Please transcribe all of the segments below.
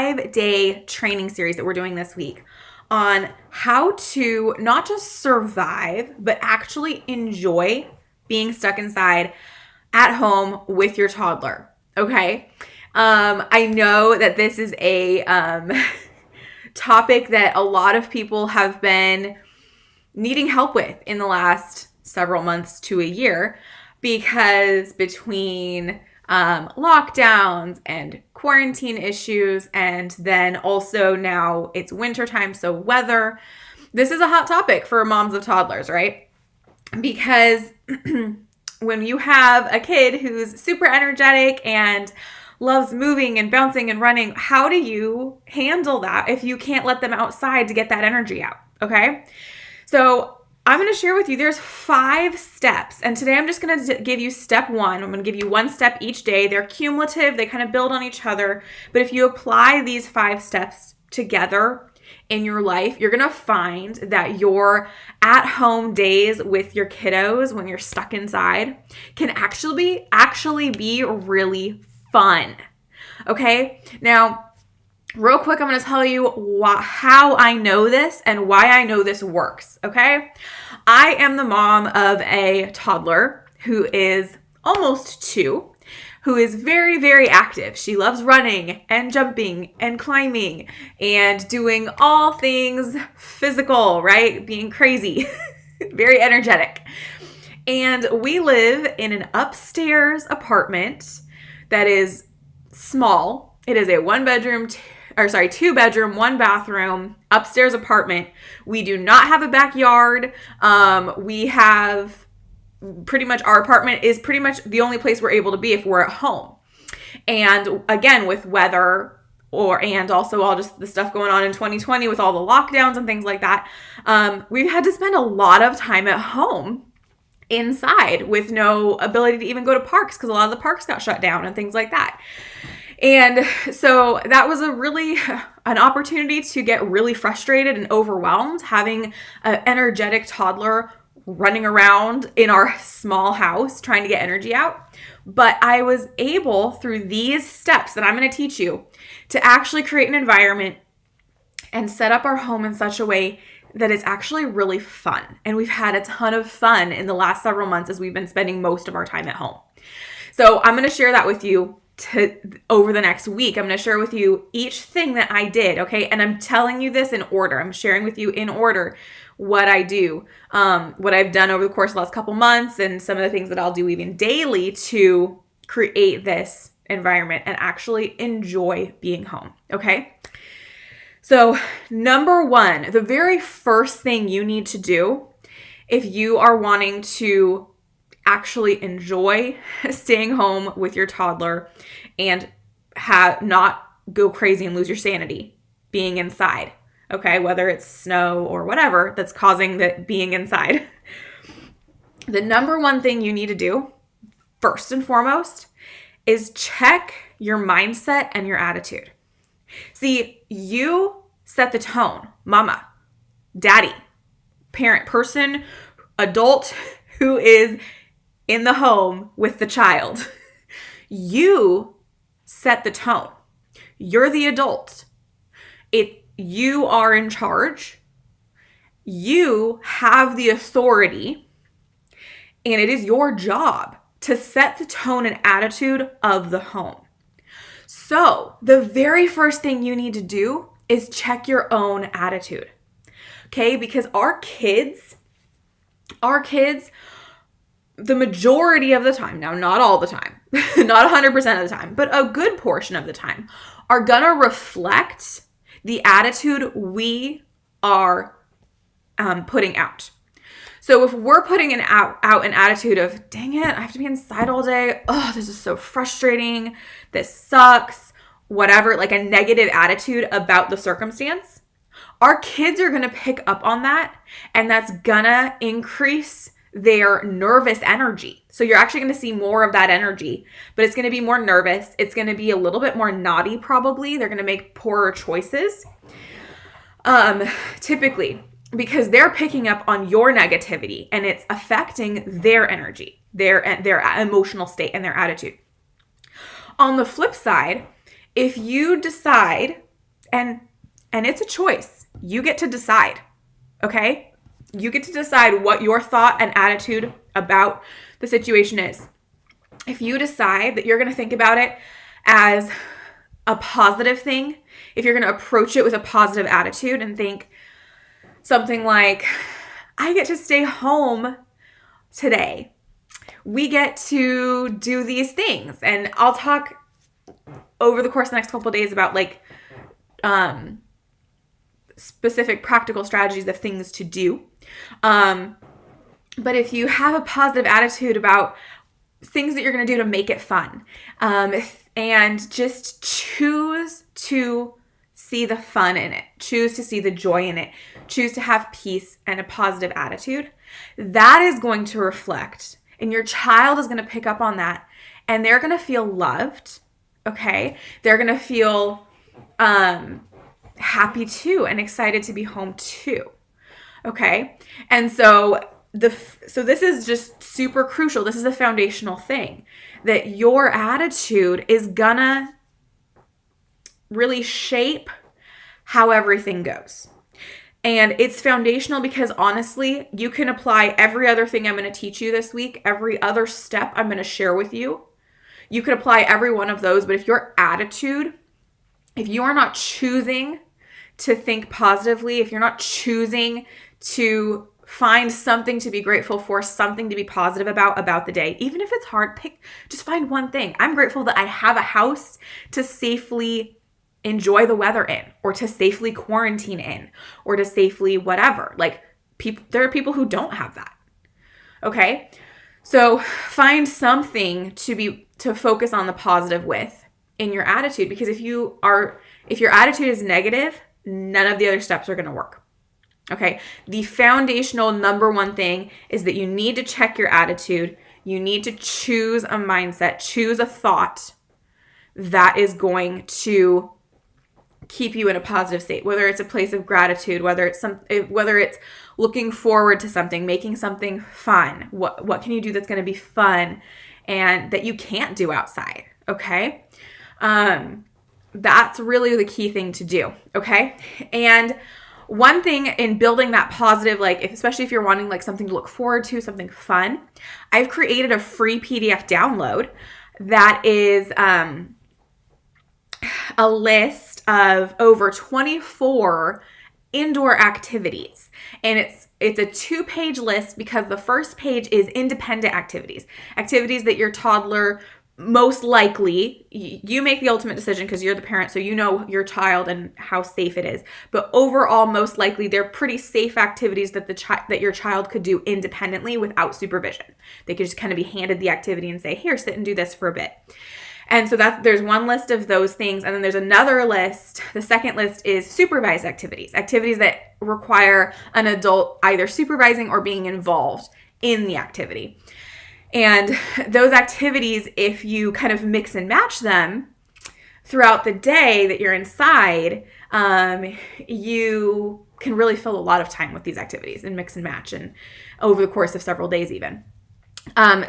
5-day training series that we're doing this week on how to not just survive, but actually enjoy being stuck inside at home with your toddler. Okay. I know that this is a topic that a lot of people have been needing help with in the last several months to a year, because between lockdowns and quarantine issues, and then also now it's wintertime, so weather, this is a hot topic for moms of toddlers, right? Because when you have a kid who's super energetic and loves moving and bouncing and running, how do you handle that if you can't let them outside to get that energy out? Okay. So I'm going to share with you, there's 5 steps. And today I'm just going to give you step 1. I'm going to give you 1 step each day. They're cumulative. They kind of build on each other. But if you apply these 5 steps together in your life, you're going to find that your at-home days with your kiddos when you're stuck inside can actually be really fun. Okay? Now, real quick, I'm going to tell you how I know this and why I know this works, okay? I am the mom of a toddler who is almost 2, who is very, very active. She loves running and jumping and climbing and doing all things physical, right? Being crazy, very energetic. And we live in an upstairs apartment that is small. It is a 2-bedroom, 1-bathroom upstairs apartment. We do not have a backyard. We have pretty much, our apartment is pretty much the only place we're able to be if we're at home. And again, with weather and also all just the stuff going on in 2020 with all the lockdowns and things like that, we've had to spend a lot of time at home inside with no ability to even go to parks because a lot of the parks got shut down and things like that. And so that was an opportunity to get really frustrated and overwhelmed having an energetic toddler running around in our small house trying to get energy out. But I was able, through these steps that I'm going to teach you, to actually create an environment and set up our home in such a way that it's actually really fun. And we've had a ton of fun in the last several months as we've been spending most of our time at home. So I'm going to share that with you over the next week. I'm going to share with you each thing that I did, okay? And I'm telling you this in order. I'm sharing with you in order what I do, what I've done over the course of the last couple months, and some of the things that I'll do even daily to create this environment and actually enjoy being home, okay? So number 1, the very first thing you need to do if you are wanting to actually enjoy staying home with your toddler and not go crazy and lose your sanity being inside, okay? Whether it's snow or whatever that's causing that being inside. The number 1 thing you need to do, first and foremost, is check your mindset and your attitude. See, you set the tone, mama, daddy, parent, person, adult who is in the home with the child. You set the tone. You're the adult. You are in charge. You have the authority, and it is your job to set the tone and attitude of the home. So the very first thing you need to do is check your own attitude, okay? Because our kids, the majority of the time, now not all the time, not 100% of the time, but a good portion of the time, are gonna reflect the attitude we are putting out. So if we're putting out an attitude of, dang it, I have to be inside all day. Oh, this is so frustrating. This sucks. Whatever, like a negative attitude about the circumstance, our kids are going to pick up on that, and that's going to increase their nervous energy. So you're actually going to see more of that energy, but it's going to be more nervous. It's going to be a little bit more naughty probably. They're going to make poorer choices. Typically, because they're picking up on your negativity and it's affecting their energy, their emotional state and their attitude. On the flip side, if you decide And it's a choice. You get to decide, okay? You get to decide what your thought and attitude about the situation is. If you decide that you're going to think about it as a positive thing, if you're going to approach it with a positive attitude and think something like, I get to stay home today. We get to do these things. And I'll talk over the course of the next couple of days about like specific practical strategies of things to do. But if you have a positive attitude about things that you're going to do to make it fun, and just choose to see the fun in it, choose to see the joy in it, choose to have peace and a positive attitude, that is going to reflect, and your child is going to pick up on that, and they're going to feel loved, okay? They're going to feel happy too and excited to be home too, okay? And so this is just super crucial. This is a foundational thing, that your attitude is gonna really shape how everything goes. And it's foundational because honestly, you can apply every other thing I'm going to teach you this week, every other step I'm going to share with you. You could apply every one of those, but if your attitude, if you are not choosing to think positively, if you're not choosing to find something to be grateful for, something to be positive about the day, even if it's hard, just find one thing. I'm grateful that I have a house to safely enjoy the weather in, or to safely quarantine in, or to safely whatever. Like, there are people who don't have that. Okay? So find something to focus on the positive with in your attitude, because if your attitude is negative, none of the other steps are going to work. Okay? The foundational number one thing is that you need to check your attitude. You need to choose a mindset, choose a thought that is going to keep you in a positive state, whether it's a place of gratitude, whether it's looking forward to something, making something fun. What can you do that's going to be fun and that you can't do outside? Okay. That's really the key thing to do. Okay. And one thing in building that positive, especially if you're wanting like something to look forward to, something fun, I've created a free PDF download that is a list of over 24 indoor activities. And it's a 2-page list, because the first page is independent activities that your toddler, most likely, you make the ultimate decision because you're the parent, so you know your child and how safe it is. But overall, most likely, they're pretty safe activities that your child could do independently without supervision. They could just kind of be handed the activity and say, here, sit and do this for a bit. And so there's one list of those things. And then there's another list. The second list is supervised activities that require an adult either supervising or being involved in the activity. And those activities, if you kind of mix and match them throughout the day that you're inside, you can really fill a lot of time with these activities and mix and match, and over the course of several days even.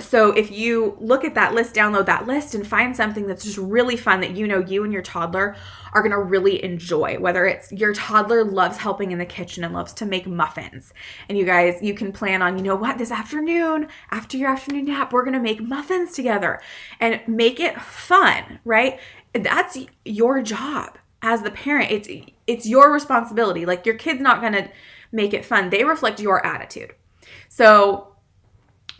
So if you look at that list, download that list, and find something that's just really fun that you and your toddler are going to really enjoy, whether it's your toddler loves helping in the kitchen and loves to make muffins. And you can plan on, this afternoon, after your afternoon nap, we're going to make muffins together and make it fun, right? That's your job as the parent. It's your responsibility. Like, your kid's not going to make it fun. They reflect your attitude. So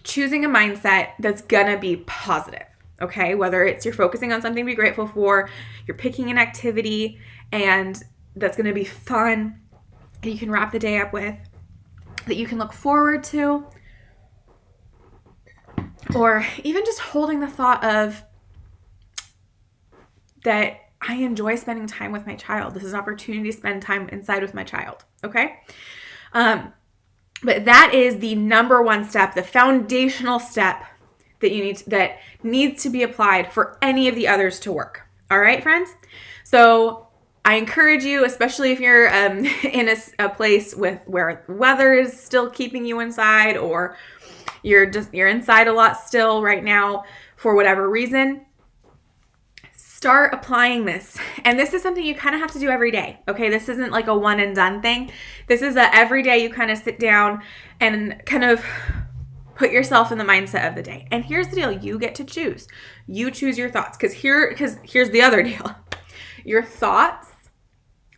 choosing a mindset that's gonna be positive, okay? Whether it's you're focusing on something to be grateful for, you're picking an activity and that's gonna be fun, that you can wrap the day up with, that you can look forward to, or even just holding the thought of that I enjoy spending time with my child. This is an opportunity to spend time inside with my child, okay? But that is the number one step, the foundational step that needs to be applied for any of the others to work. All right, friends? So I encourage you, especially if you're in a place where the weather is still keeping you inside, or you're inside a lot still right now for whatever reason, start applying this. And this is something you kind of have to do every day. Okay. This isn't like a one and done thing. This is a every day you kind of sit down and kind of put yourself in the mindset of the day. And here's the deal. You get to choose. You choose your thoughts. Because here's the other deal. Your thoughts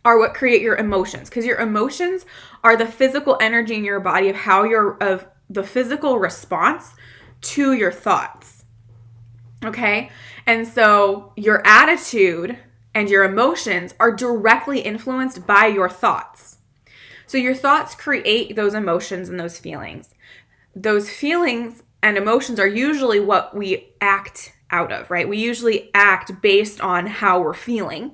are what create your emotions. Because your emotions are the physical energy in your body of the physical response to your thoughts. Okay? And so your attitude and your emotions are directly influenced by your thoughts. So your thoughts create those emotions and those feelings. Those feelings and emotions are usually what we act out of, right? We usually act based on how we're feeling.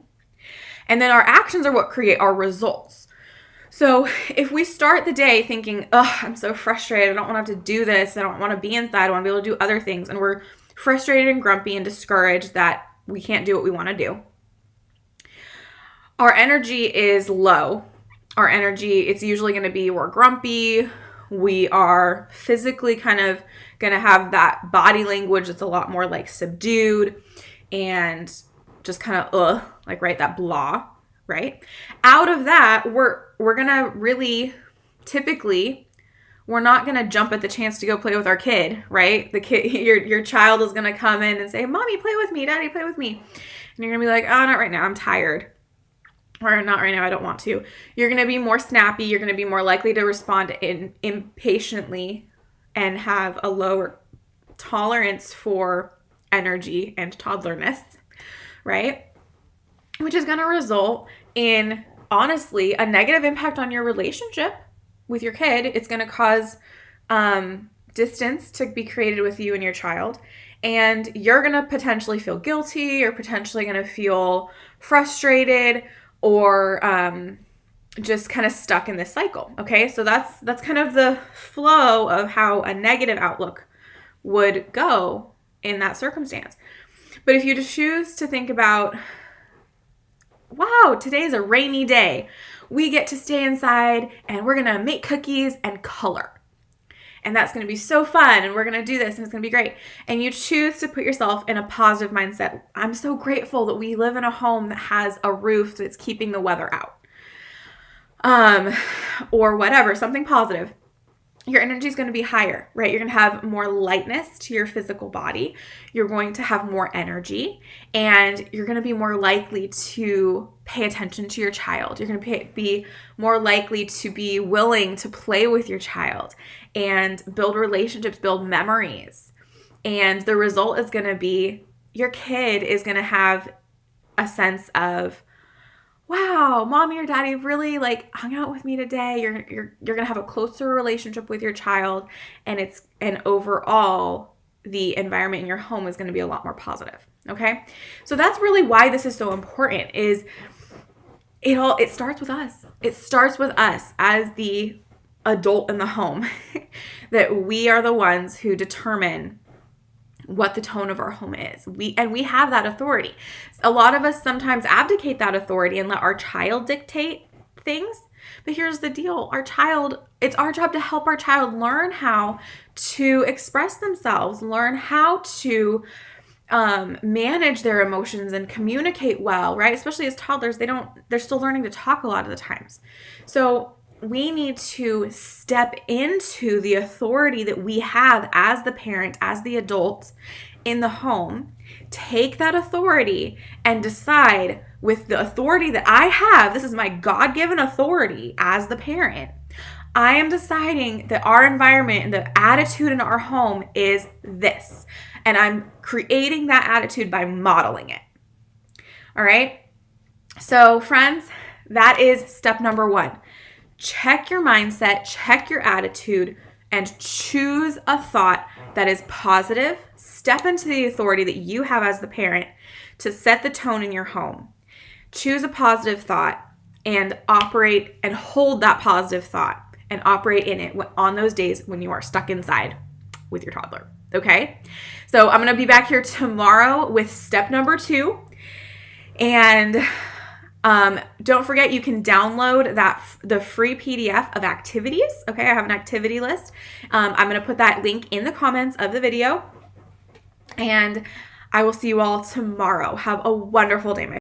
And then our actions are what create our results. So if we start the day thinking, oh, I'm so frustrated, I don't want to have to do this, I don't want to be inside, I want to be able to do other things, and we're frustrated and grumpy and discouraged that we can't do what we want to do, our energy is low. Our energy, it's usually going to be we're grumpy, we are physically kind of going to have that body language that's a lot more like subdued and just kind of like, right, that blah, right? Out of that, we're going to really typically, we're not going to jump at the chance to go play with our kid, right? The kid, your child is going to come in and say, Mommy, play with me, Daddy, play with me. And you're going to be like, oh, not right now, I'm tired. Or not right now, I don't want to. You're going to be more snappy. You're going to be more likely to respond impatiently and have a lower tolerance for energy and toddlerness, right? Which is going to result in, honestly, a negative impact on your relationship with your kid. It's going to cause distance to be created with you and your child. And you're going to potentially feel guilty or potentially going to feel frustrated or just kind of stuck in this cycle. Okay, so that's kind of the flow of how a negative outlook would go in that circumstance. But if you just choose to think about, wow, today's a rainy day, we get to stay inside and we're gonna make cookies and color. And that's going to be so fun, and we're going to do this, and it's going to be great. And you choose to put yourself in a positive mindset. I'm so grateful that we live in a home that has a roof that's keeping the weather out. Or whatever, something positive. Your energy is going to be higher, right? You're going to have more lightness to your physical body. You're going to have more energy, and you're going to be more likely to pay attention to your child. You're going to be more likely to be willing to play with your child and build relationships, build memories. And the result is going to be your kid is going to have a sense of, wow, Mommy or Daddy really hung out with me today. You're going to have a closer relationship with your child, and overall the environment in your home is going to be a lot more positive. Okay? So that's really why this is so important, is it starts with us. It starts with us as the adult in the home, that we are the ones who determine what the tone of our home is. We have that authority. A lot of us sometimes abdicate that authority and let our child dictate things. But here's the deal. It's our job to help our child learn how to express themselves, learn how to manage their emotions and communicate well, right? Especially as toddlers, they're still learning to talk a lot of the times. So we need to step into the authority that we have as the parent, as the adult in the home, take that authority and decide, with the authority that I have, this is my God-given authority as the parent, I am deciding that our environment and the attitude in our home is this. And I'm creating that attitude by modeling it. All right? So friends, that is step number 1. Check your mindset, check your attitude, and choose a thought that is positive. Step into the authority that you have as the parent to set the tone in your home. Choose a positive thought and operate and hold that positive thought and operate in it on those days when you are stuck inside with your toddler. Okay? So I'm going to be back here tomorrow with step number 2. And don't forget, you can download the free PDF of activities. Okay, I have an activity list. I'm going to put that link in the comments of the video. And I will see you all tomorrow. Have a wonderful day, my